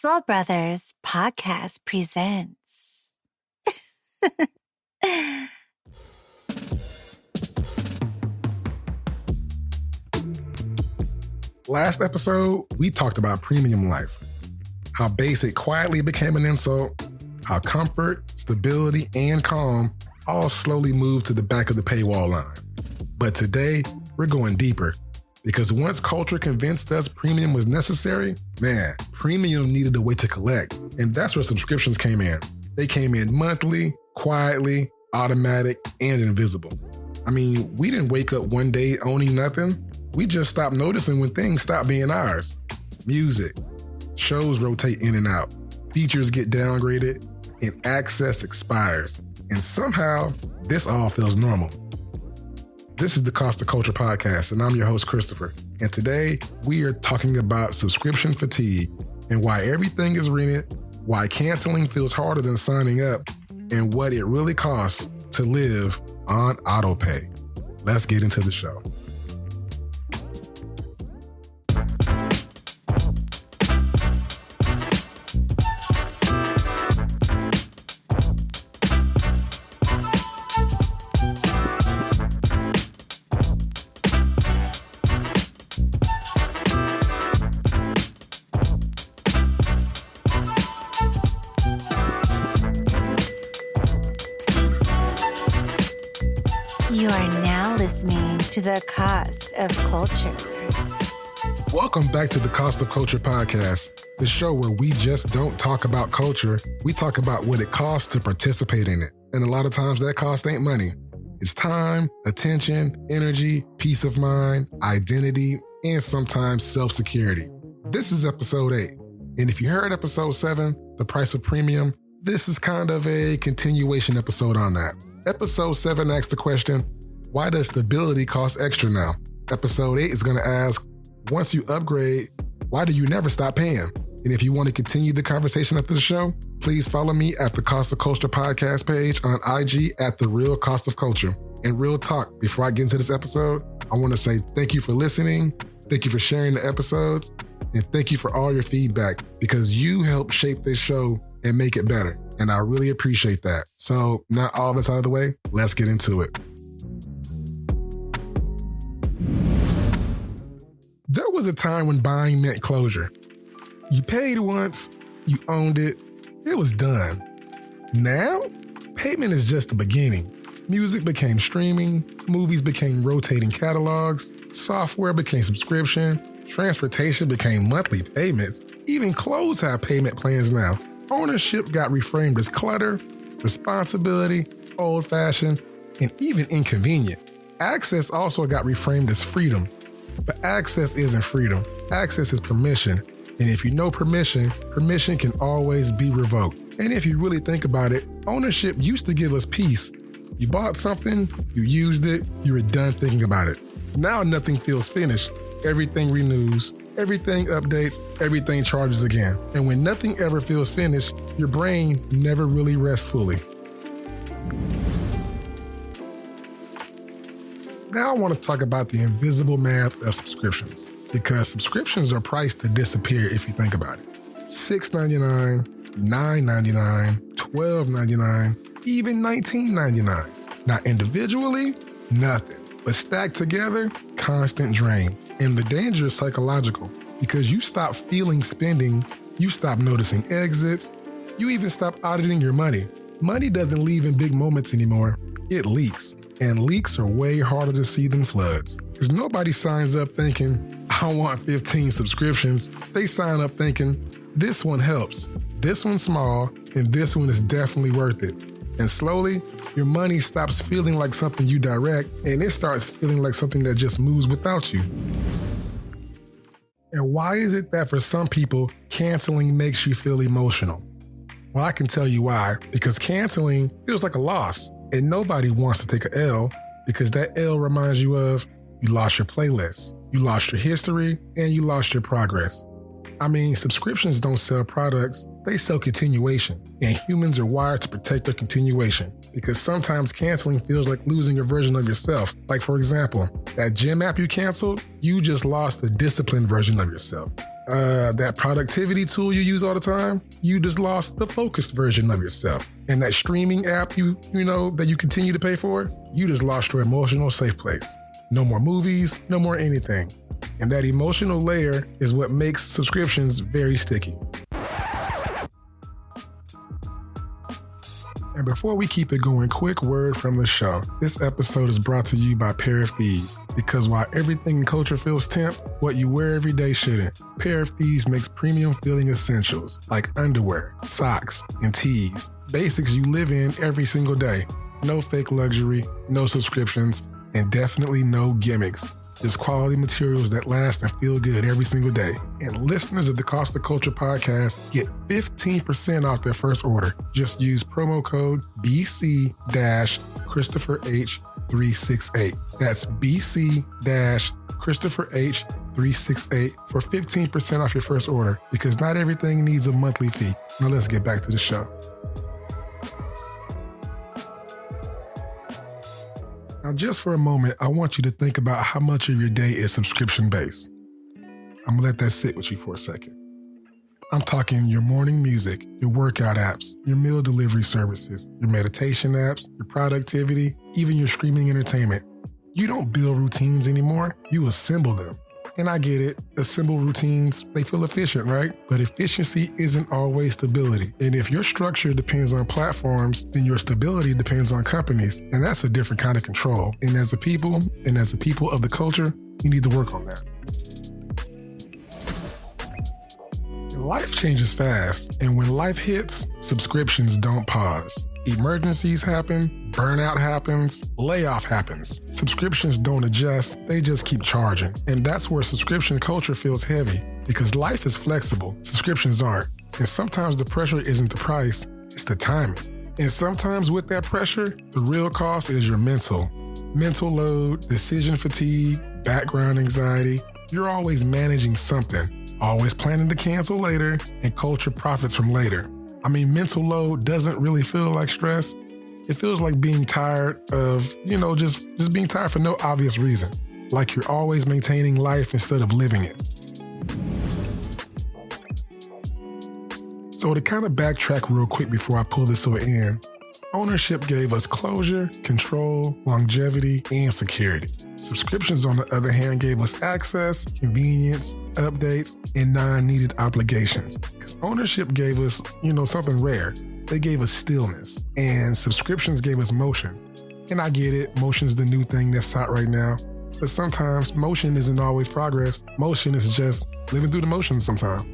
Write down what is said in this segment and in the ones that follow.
Soul Brothers Podcast presents. Last episode, we talked about premium life, how basic quietly became an insult, how comfort, stability, and calm all slowly moved to the back of the paywall line. But today, we're going deeper, because once culture convinced us premium was necessary, premium needed a way to collect. And that's where subscriptions came in. They came in monthly, quietly, automatic, and invisible. I mean, we didn't wake up one day owning nothing. We just stopped noticing when things stopped being ours. Music, shows rotate in and out, features get downgraded, and access expires. And somehow, this all feels normal. This is the Cost of Culture Podcast, and I'm your host, Christopher. And today, we are talking about subscription fatigue and why everything is rented, why canceling feels harder than signing up, and what it really costs to live on autopay. Let's get into the show. You are now listening to the Cost of Culture. Welcome back to the Cost of Culture Podcast, the show where we just don't talk about culture, we talk about what it costs to participate in it. And a lot of times that cost ain't money. It's time, attention, energy, peace of mind, identity, and sometimes self-security. This is episode 8. And if you heard episode 7, The Price of Premium, this is kind of a continuation episode on that. Episode 7 asks the question, why does stability cost extra now? Episode 8 is going to ask, once you upgrade, why do you never stop paying? And if you want to continue the conversation after the show, please follow me at the Cost of Culture podcast page on IG at The Real Cost of Culture. And real talk, before I get into this episode, I want to say thank you for listening, thank you for sharing the episodes, and thank you for all your feedback, because you help shape this show and make it better. And I really appreciate that. So now all that's out of the way, let's get into it. There was a time when buying meant closure. You paid once, you owned it, it was done. Now, payment is just the beginning. Music became streaming, movies became rotating catalogs, software became subscription, transportation became monthly payments, even clothes have payment plans now. Ownership got reframed as clutter, responsibility, old-fashioned, and even inconvenient. Access also got reframed as freedom. But access isn't freedom. Access is permission. And if you know permission, permission can always be revoked. And if you really think about it, ownership used to give us peace. You bought something, you used it, you were done thinking about it. Now nothing feels finished. Everything renews, everything updates, everything charges again. And when nothing ever feels finished, your brain never really rests fully. Now I want to talk about the invisible math of subscriptions, because subscriptions are priced to disappear if you think about it. $6.99, $9.99, $12.99, even $19.99. Now individually, nothing, but stacked together, constant drain. And the danger is psychological, because you stop feeling spending, you stop noticing exits, you even stop auditing your money. Money doesn't leave in big moments anymore, it leaks. And leaks are way harder to see than floods. Because nobody signs up thinking, I want 15 subscriptions. They sign up thinking, this one helps, this one's small, and this one is definitely worth it. And slowly, your money stops feeling like something you direct, and it starts feeling like something that just moves without you. And why is it that for some people, canceling makes you feel emotional? Well, I can tell you why. Because canceling feels like a loss. And nobody wants to take an L, because that L reminds you of you lost your playlist, you lost your history, and you lost your progress. I mean, subscriptions don't sell products, they sell continuation. And humans are wired to protect their continuation, because sometimes canceling feels like losing a version of yourself. Like, for example, that gym app you canceled, you just lost the disciplined version of yourself. That productivity tool you use all the time, you just lost the focused version of yourself. And that streaming app you know that you continue to pay for, you just lost your emotional safe place. No more movies, no more anything. And that emotional layer is what makes subscriptions very sticky. And before we keep it going, quick word from the show. This episode is brought to you by Pair of Thieves. Because while everything in culture feels temp, what you wear every day shouldn't. Pair of Thieves makes premium feeling essentials like underwear, socks, and tees. Basics you live in every single day. No fake luxury, no subscriptions, and definitely no gimmicks. Just quality materials that last and feel good every single day. And listeners of the Cost of Culture podcast get 15% off their first order. Just use promo code BC-ChristopherH368. That's BC-ChristopherH368 for 15% off your first order, because not everything needs a monthly fee. Now let's get back to the show. Now, just for a moment, I want you to think about how much of your day is subscription-based. I'm gonna let that sit with you for a second. I'm talking your morning music, your workout apps, your meal delivery services, your meditation apps, your productivity, even your streaming entertainment. You don't build routines anymore, you assemble them. And I get it, assemble routines, they feel efficient, right? But efficiency isn't always stability. And if your structure depends on platforms, then your stability depends on companies. And that's a different kind of control. And as a people of the culture, you need to work on that. Life changes fast. And when life hits, subscriptions don't pause. Emergencies happen, burnout happens, layoff happens. Subscriptions don't adjust, they just keep charging. And that's where subscription culture feels heavy, because life is flexible, subscriptions aren't. And sometimes the pressure isn't the price, it's the timing. And sometimes with that pressure, the real cost is your mental load, decision fatigue, background anxiety. You're always managing something, always planning to cancel later, and culture profits from later. I mean, mental load doesn't really feel like stress. It feels like being tired of, just being tired for no obvious reason. Like you're always maintaining life instead of living it. So to kind of backtrack real quick before I pull this to an end, ownership gave us closure, control, longevity, and security. Subscriptions, on the other hand, gave us access, convenience, updates, and non-needed obligations. Because ownership gave us, something rare. They gave us stillness. And subscriptions gave us motion. And I get it, motion's the new thing that's hot right now. But sometimes motion isn't always progress. Motion is just living through the motions sometimes.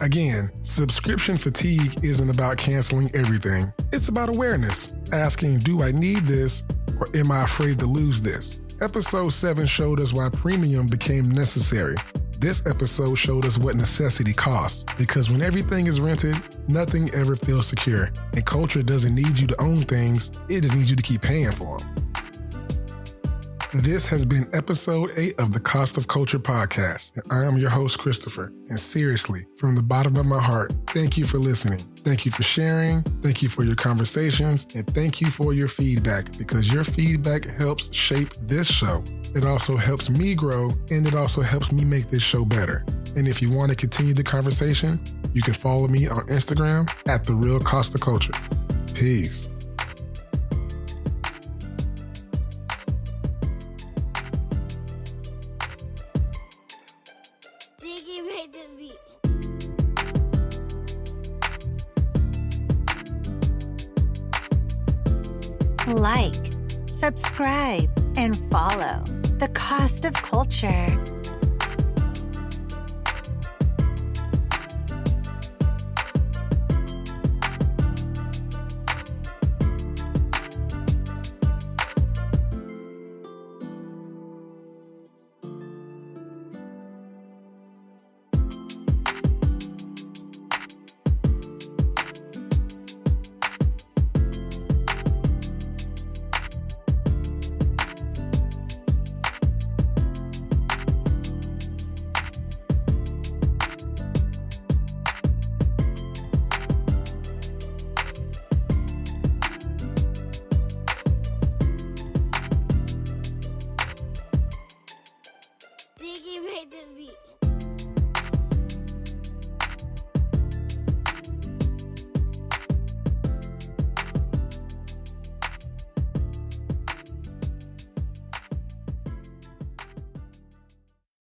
Again, subscription fatigue isn't about canceling everything. It's about awareness. Asking, do I need this, or am I afraid to lose this? Episode 7 showed us why premium became necessary. This episode showed us what necessity costs. Because when everything is rented, nothing ever feels secure. And culture doesn't need you to own things, it just needs you to keep paying for them. This has been episode 8 of the Cost of Culture podcast, and I am your host, Christopher. And seriously, from the bottom of my heart, thank you for listening. Thank you for sharing. Thank you for your conversations, and thank you for your feedback, because your feedback helps shape this show. It also helps me grow, and it also helps me make this show better. And if you want to continue the conversation, you can follow me on Instagram at The Real Cost of Culture. Peace. Like, subscribe, and follow The Cost of Culture.